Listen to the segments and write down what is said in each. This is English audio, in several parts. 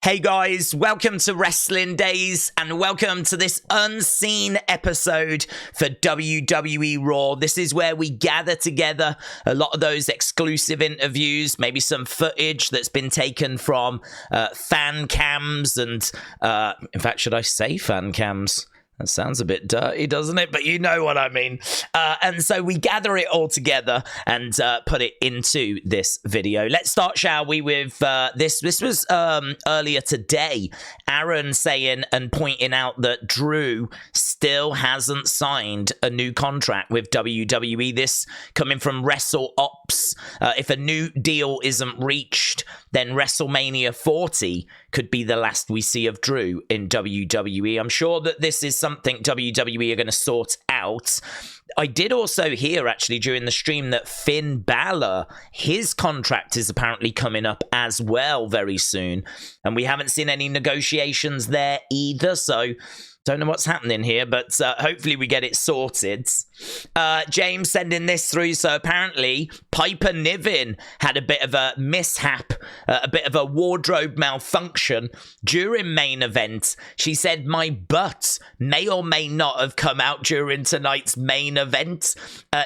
Hey guys, welcome to Wrestling Days and welcome to this unseen episode for WWE RAW. This is where we gather together a lot of those exclusive interviews, maybe some footage that's been taken from fan cams and, in fact, should I say fan cams? That sounds a bit dirty, doesn't it? But you know what I mean. And so we gather it all together and put it into this video. Let's start, shall we, with this. This was earlier today. Aaron saying and pointing out that Drew still hasn't signed a new contract with WWE. This coming from WrestleOps. If a new deal isn't reached, then WrestleMania 40 could be the last we see of Drew in WWE. I'm sure that this is something WWE are going to sort out. I did also hear, actually, during the stream that Finn Balor, his contract is apparently coming up as well very soon. And we haven't seen any negotiations there either, so don't know what's happening here, but hopefully we get it sorted. James sending this through. So apparently Piper Niven had a bit of a mishap, a bit of a wardrobe malfunction during Main Event. She said, my butt may or may not have come out during tonight's Main Event.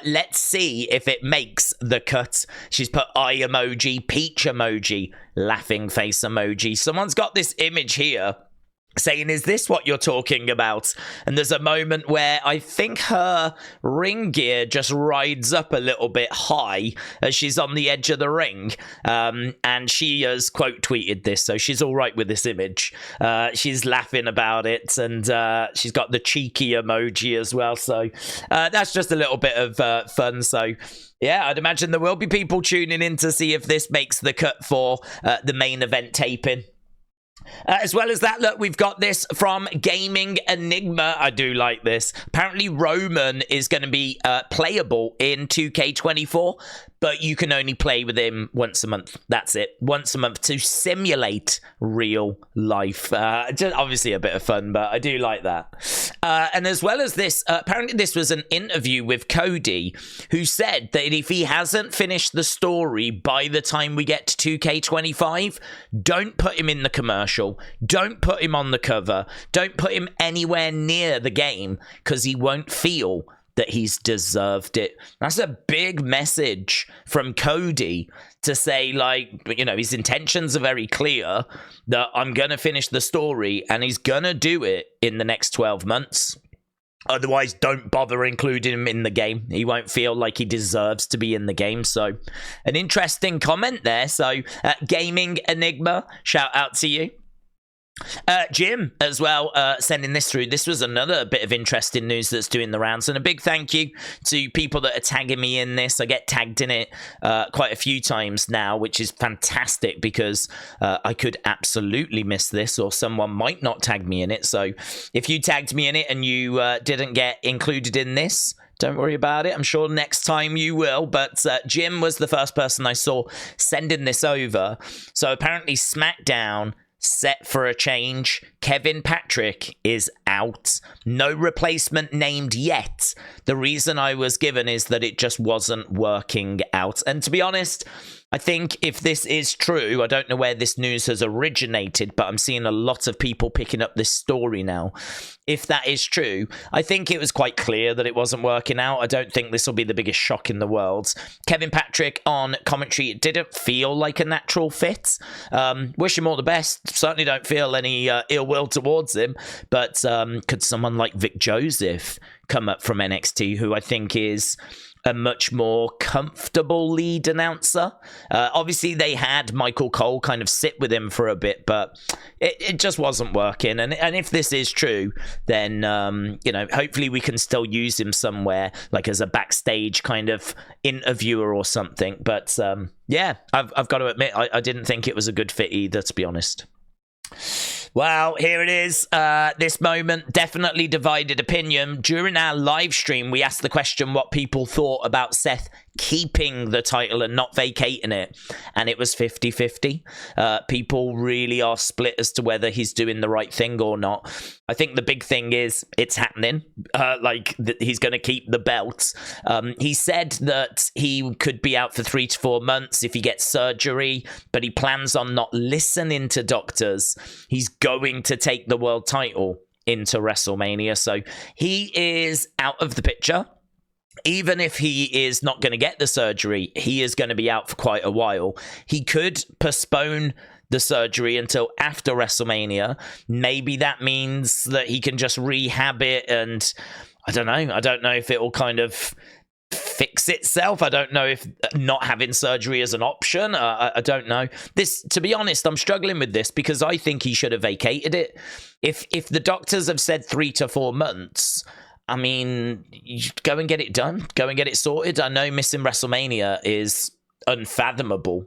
Let's see if it makes the cut. She's put eye emoji, peach emoji, laughing face emoji. Someone's got this image here saying, is this what you're talking about? And there's a moment where I think her ring gear just rides up a little bit high as she's on the edge of the ring. And she has quote tweeted this, so she's all right with this image. She's laughing about it, and she's got the cheeky emoji as well. So that's just a little bit of fun. So yeah, I'd imagine there will be people tuning in to see if this makes the cut for the Main Event taping. As well as that, look, we've got this from Gaming Enigma. I do like this. Apparently, Roman is going to be playable in 2K24, but you can only play with him once a month. That's it. Once a month to simulate real life. Just obviously a bit of fun, but I do like that. And as well as this, apparently this was an interview with Cody, who said that if he hasn't finished the story by the time we get to 2K25, don't put him in the commercial. Don't put him on the cover. Don't put him anywhere near the game, because he won't feel that he's deserved it. That's a big message from Cody to say, like, you know, his intentions are very clear, that I'm going to finish the story, and he's going to do it in the next 12 months. Otherwise, don't bother including him in the game. He won't feel like he deserves to be in the game. So, an interesting comment there. So, Gaming Enigma, shout out to you. Jim as well, sending this through. This was another bit of interesting news that's doing the rounds, and a big thank you to people that are tagging me in this. I get tagged in it quite a few times now, which is fantastic, because I could absolutely miss this, or someone might not tag me in it. So if you tagged me in it and you didn't get included in this, don't worry about it. I'm sure next time you will. But Jim was the first person I saw sending this over. So apparently Smackdown set for a change. Kevin Patrick is out. No replacement named yet. The reason I was given is that it just wasn't working out. And to be honest, I think if this is true, I don't know where this news has originated, but I'm seeing a lot of people picking up this story now. If that is true, I think it was quite clear that it wasn't working out. I don't think this will be the biggest shock in the world. Kevin Patrick on commentary, it didn't feel like a natural fit. Wish him all the best. Certainly don't feel any ill will towards him. But could someone like Vic Joseph come up from NXT, who I think is a much more comfortable lead announcer? Obviously, they had Michael Cole kind of sit with him for a bit, but it just wasn't working. And if this is true, then, you know, hopefully we can still use him somewhere, like as a backstage kind of interviewer or something. But yeah, I've got to admit, I didn't think it was a good fit either, to be honest. Well, here it is. This moment, definitely divided opinion. During our live stream, we asked the question what people thought about Seth keeping the title and not vacating it, and it was 50-50. People really are split as to whether he's doing the right thing or not. I think the big thing is it's happening. He's going to keep the belt. He said that he could be out for 3 to 4 months if he gets surgery, but he plans on not listening to doctors. He's going to take the world title into WrestleMania, so he is out of the picture. Even if he is not going to get the surgery, he is going to be out for quite a while. He could postpone the surgery until after WrestleMania. Maybe that means that he can just rehab it, and I don't know. I don't know if it will kind of fix itself. I don't know if not having surgery is an option. I don't know. This, to be honest, I'm struggling with this because I think he should have vacated it. If the doctors have said 3 to 4 months, I mean, you go and get it done. Go and get it sorted. I know missing WrestleMania is unfathomable,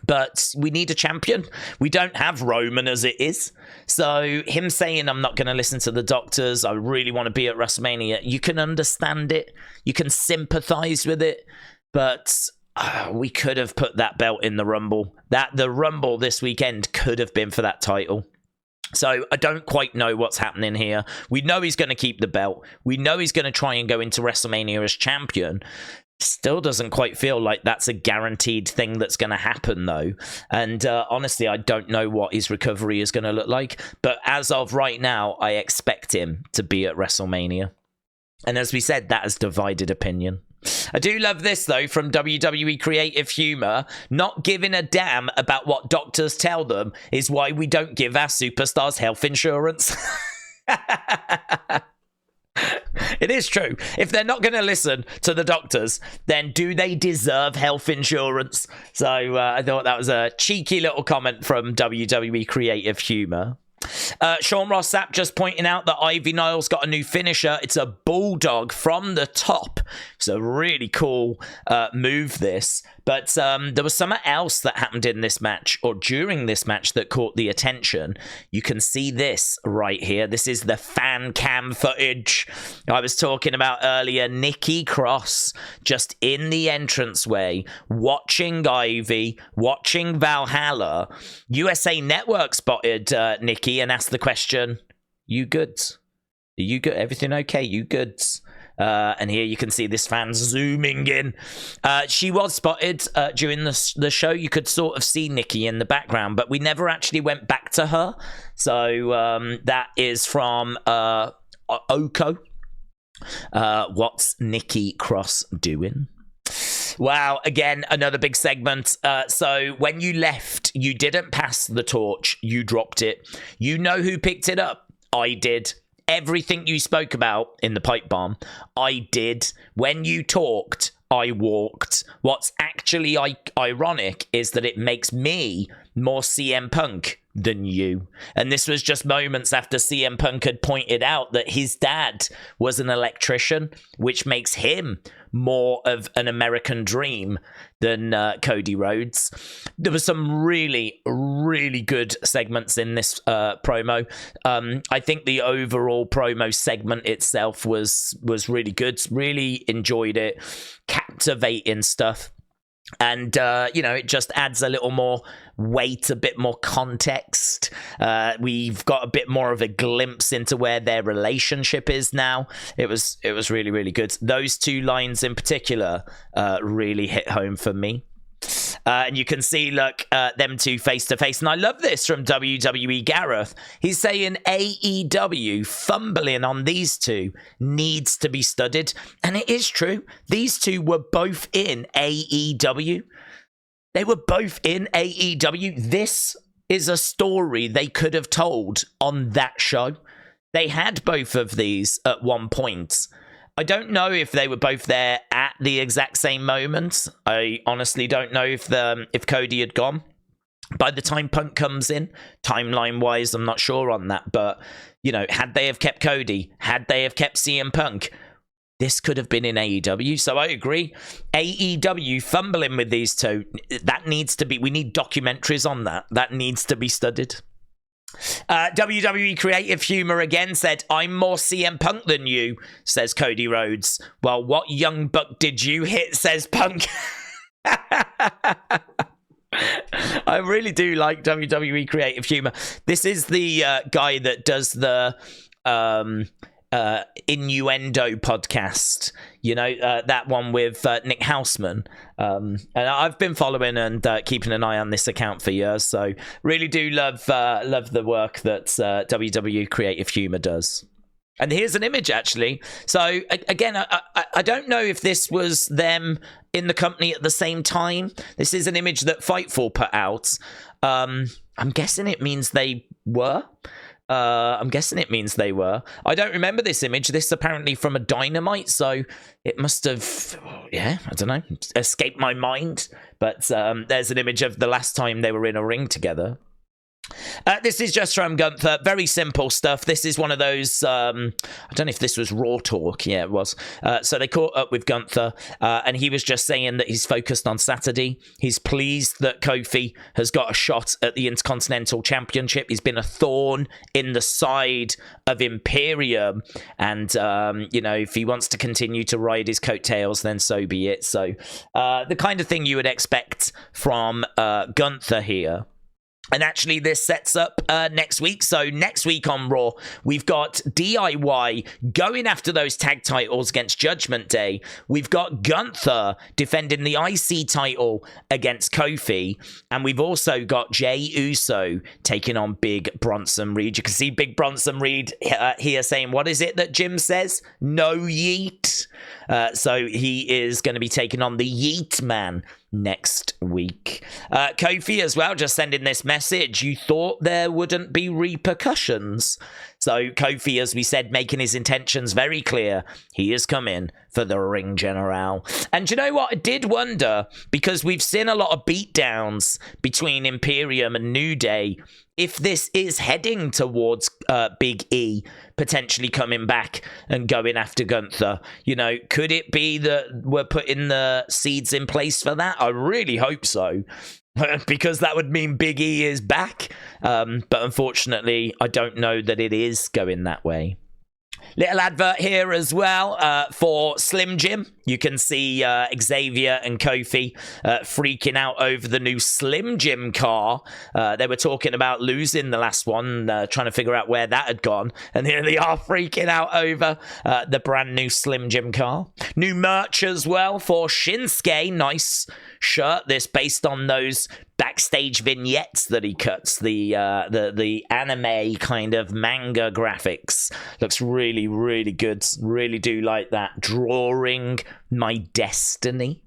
but we need a champion. We don't have Roman as it is. So him saying, I'm not going to listen to the doctors, I really want to be at WrestleMania, you can understand it. You can sympathize with it. But we could have put that belt in the Rumble. The Rumble this weekend could have been for that title. So I don't quite know what's happening here. We know he's going to keep the belt. We know he's going to try and go into WrestleMania as champion. Still doesn't quite feel like that's a guaranteed thing that's going to happen, though. And honestly, I don't know what his recovery is going to look like. But as of right now, I expect him to be at WrestleMania. And as we said, that is divided opinion. I do love this, though, from WWE Creative Humor. Not giving a damn about what doctors tell them is why we don't give our superstars health insurance. It is true. If they're not going to listen to the doctors, then do they deserve health insurance? So I thought that was a cheeky little comment from WWE Creative Humor. Sean Ross Sapp just pointing out that Ivy Nile's got a new finisher. It's a bulldog from the top. It's a really cool move, this. But there was something else that happened in this match, or during this match, that caught the attention. You can see this right here. This is the fan cam footage I was talking about earlier. Nikki Cross just in the entranceway, watching Ivy, watching Valhalla. USA Network spotted Nikki and asked the question, "You good? Are you good? Everything okay? You good?" And here you can see this fan zooming in. She was spotted during the show. You could sort of see Nikki in the background, but we never actually went back to her. So that is from Oko. What's Nikki Cross doing? Wow, again, another big segment. So when you left, you didn't pass the torch. You dropped it. You know who picked it up? I did. Everything you spoke about in the pipe bomb, I did. When you talked, I walked. What's actually ironic is that it makes me more CM Punk than you. And this was just moments after CM Punk had pointed out that his dad was an electrician, which makes him more of an American dream than Cody Rhodes. There were some really, really good segments in this promo. I think the overall promo segment itself was really good. Really enjoyed it. Captivating stuff. And, it just adds a little more weight, a bit more context. We've got a bit more of a glimpse into where their relationship is now. It was really, really good. Those two lines in particular really hit home for me. And you can see, look, them two face to face. And I love this from WWE Gareth. He's saying AEW fumbling on these two needs to be studied. And it is true. These two were both in AEW. They were both in AEW. This is a story they could have told on that show. They had both of these at one point. I don't know if they were both there at the exact same moment. I honestly don't know if Cody had gone. By the time Punk comes in, timeline-wise, I'm not sure on that. But, had they have kept Cody, had they have kept CM Punk, this could have been in AEW. So I agree. AEW fumbling with these two, that needs to be, we need documentaries on that. That needs to be studied. WWE Creative Humor again said, I'm more CM Punk than you, says Cody Rhodes. Well, what young buck did you hit, says Punk. I really do like WWE Creative Humor. This is the guy that does the innuendo podcast, you know, that one with Nick Houseman. And I've been following and keeping an eye on this account for years, so really do love the work that WWE Creative Humor does. And here's an image, actually. So, again, I don't know if this was them in the company at the same time. This is an image that Fightful put out. I'm guessing it means they were. I don't remember this image. This is apparently from a Dynamite, so it must have, I don't know, escaped my mind. But there's an image of the last time they were in a ring together. This is just from Gunther. Very simple stuff. This is one of those, I don't know if this was Raw Talk. Yeah, it was. So they caught up with Gunther, and he was just saying that he's focused on Saturday. He's pleased that Kofi has got a shot at the Intercontinental Championship. He's been a thorn in the side of Imperium, and, you know, if he wants to continue to ride his coattails, then so be it. So the kind of thing you would expect from Gunther here. And actually, this sets up next week. So next week on Raw, we've got DIY going after those tag titles against Judgment Day. We've got Gunther defending the IC title against Kofi. And we've also got Jey Uso taking on Big Bronson Reed. You can see Big Bronson Reed here saying, what is it that Jim says? No yeet. So he is going to be taking on the Yeet Man next week. Kofi as well, just sending this message. You thought there wouldn't be repercussions. So Kofi, as we said, making his intentions very clear. He is coming for the ring general. And you know what? I did wonder, because we've seen a lot of beatdowns between Imperium and New Day, if this is heading towards Big E potentially coming back and going after Gunther. You know, could it be that we're putting the seeds in place for that? I really hope so, because that would mean Big E is back. But unfortunately, I don't know that it is going that way. Little advert here as well for Slim Jim. You can see Xavier and Kofi freaking out over the new Slim Jim car. They were talking about losing the last one, trying to figure out where that had gone. And here they are freaking out over the brand new Slim Jim car. New merch as well for Shinsuke. Nice shirt. This based on those backstage vignettes that he cuts, the anime kind of manga graphics. Looks really, really good. Really do like that. Drawing my destiny.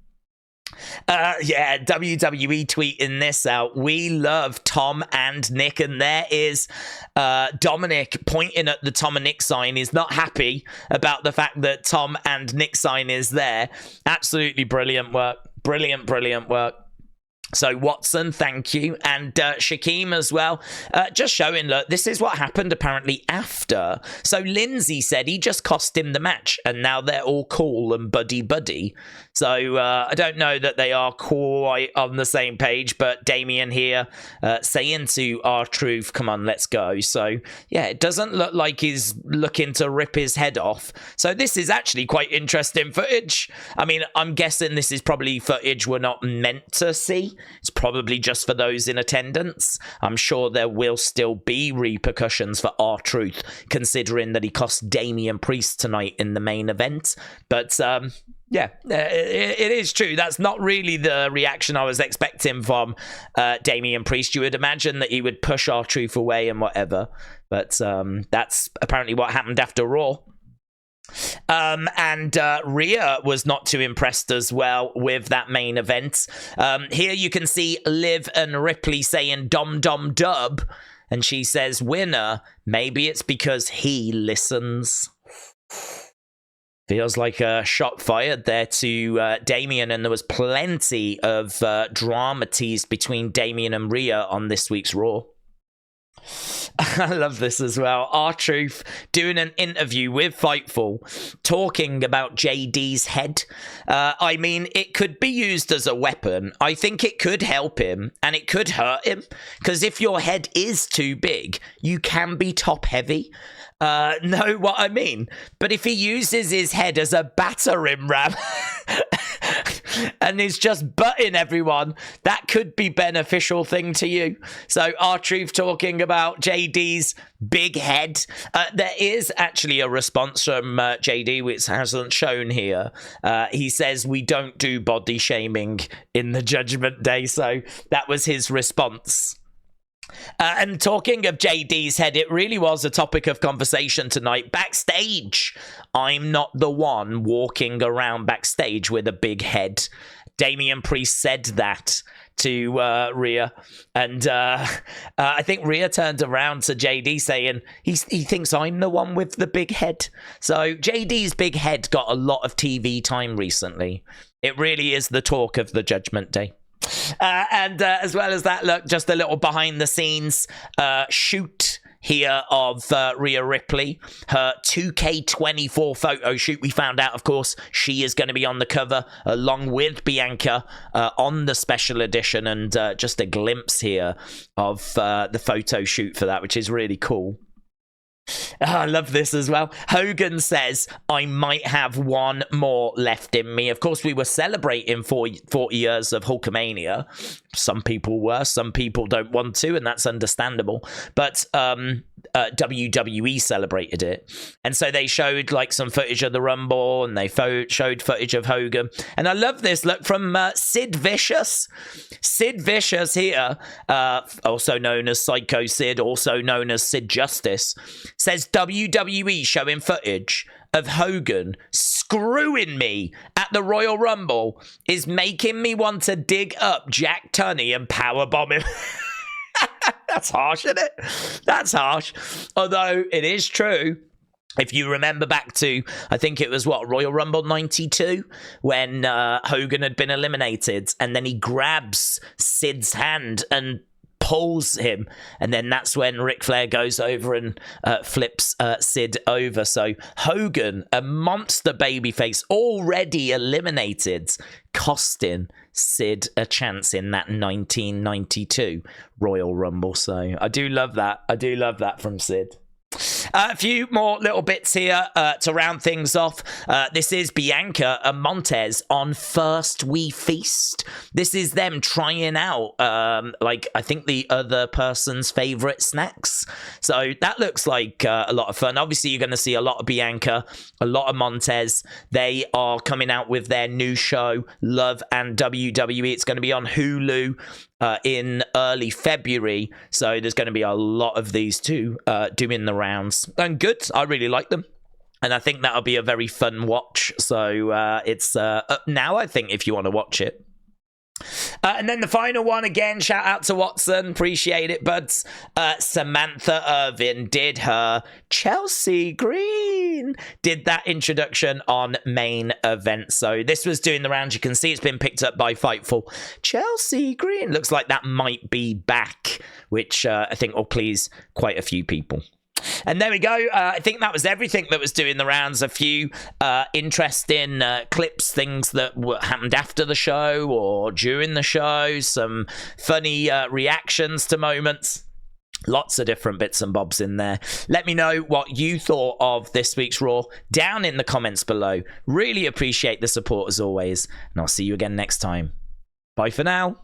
WWE tweeting this out. We love Tom and Nick, and there is Dominik pointing at the Tom and Nick sign. He's not happy about the fact that Tom and Nick sign is there. Absolutely brilliant work. Brilliant work. So Watson, thank you. And Shaquem as well. Just showing, look, this is what happened apparently after. So Lindsay said he just cost him the match, and now they're all cool and buddy. So I don't know that they are quite on the same page, but Damian here saying to R-Truth, come on, let's go. So yeah, it doesn't look like he's looking to rip his head off. So this is actually quite interesting footage. I mean, I'm guessing this is probably footage we're not meant to see. It's probably just for those in attendance. I'm sure there will still be repercussions for R-Truth, considering that he cost Damian Priest tonight in the main event. But yeah, it is true. That's not really the reaction I was expecting from Damian Priest. You would imagine that he would push R-Truth away and whatever. But that's apparently what happened after Raw. And Rhea was not too impressed as well with that main event. Here you can see Liv and Ripley saying dom dub, and she says winner. Maybe it's because he listens. Feels like a shot fired there to Damian, and there was plenty of drama teased between Damian and Rhea on this week's Raw. I love this as well. R-Truth doing an interview with Fightful talking about JD's head. I mean, it could be used as a weapon. I think it could help him and it could hurt him, because if your head is too big, you can be top heavy. Know what I mean? But if he uses his head as a battering ram and is just butting everyone, that could be beneficial thing to you. So R-Truth talking about JD's big head. There is actually a response from JD, which hasn't shown here. He says, we don't do body shaming in the Judgment Day. So that was his response. And talking of JD's head, it really was a topic of conversation tonight. Backstage, I'm not the one walking around backstage with a big head. Damian Priest said that to Rhea. And I think Rhea turned around to JD saying he thinks I'm the one with the big head. So JD's big head got a lot of TV time recently. It really is the talk of the Judgment Day. And as well as that, look, just a little behind the scenes shoot here of Rhea Ripley, her 2K24 photo shoot. We found out, of course, she is going to be on the cover along with Bianca on the special edition, and just a glimpse here of the photo shoot for that, which is really cool. I love this as well. Hogan says, I might have one more left in me. Of course, we were celebrating 40 years of Hulkamania. Some people were, some people don't want to, and that's understandable. But WWE celebrated it. And so they showed like some footage of the Rumble, and they showed footage of Hogan. And I love this. Look, from Sid Vicious. Sid Vicious here, also known as Psycho Sid, also known as Sid Justice, says WWE showing footage of Hogan screwing me at the Royal Rumble is making me want to dig up Jack Tunney and powerbomb him. That's harsh, isn't it? That's harsh. Although it is true. If you remember back to, I think it was Royal Rumble 92, when Hogan had been eliminated, and then he grabs Sid's hand and pulls him, and then that's when Ric Flair goes over and flips Sid over. So Hogan, a monster babyface, already eliminated, costing Sid a chance in that 1992 Royal Rumble. So I do love that. I do love that from Sid. A few more little bits here to round things off. This is Bianca and Montez on First We Feast. This is them trying out, I think the other person's favorite snacks. So that looks like a lot of fun. Obviously, you're going to see a lot of Bianca, a lot of Montez. They are coming out with their new show, Love and WWE. It's going to be on Hulu in early February, so there's going to be a lot of these two doing the rounds, and good. I really like them, and I think that'll be a very fun watch. So it's up now, I think, if you want to watch it. And then the final one, again, shout out to Watson, appreciate it, buds. Samantha Irvin did her Chelsea Green, did that introduction on Main Event. So this was doing the rounds. You can see it's been picked up by Fightful. Chelsea Green looks like that might be back, which I think will please quite a few people. And there we go. I think that was everything that was doing the rounds. A few interesting clips, things that happened after the show or during the show. Some funny reactions to moments. Lots of different bits and bobs in there. Let me know what you thought of this week's Raw down in the comments below. Really appreciate the support as always. And I'll see you again next time. Bye for now.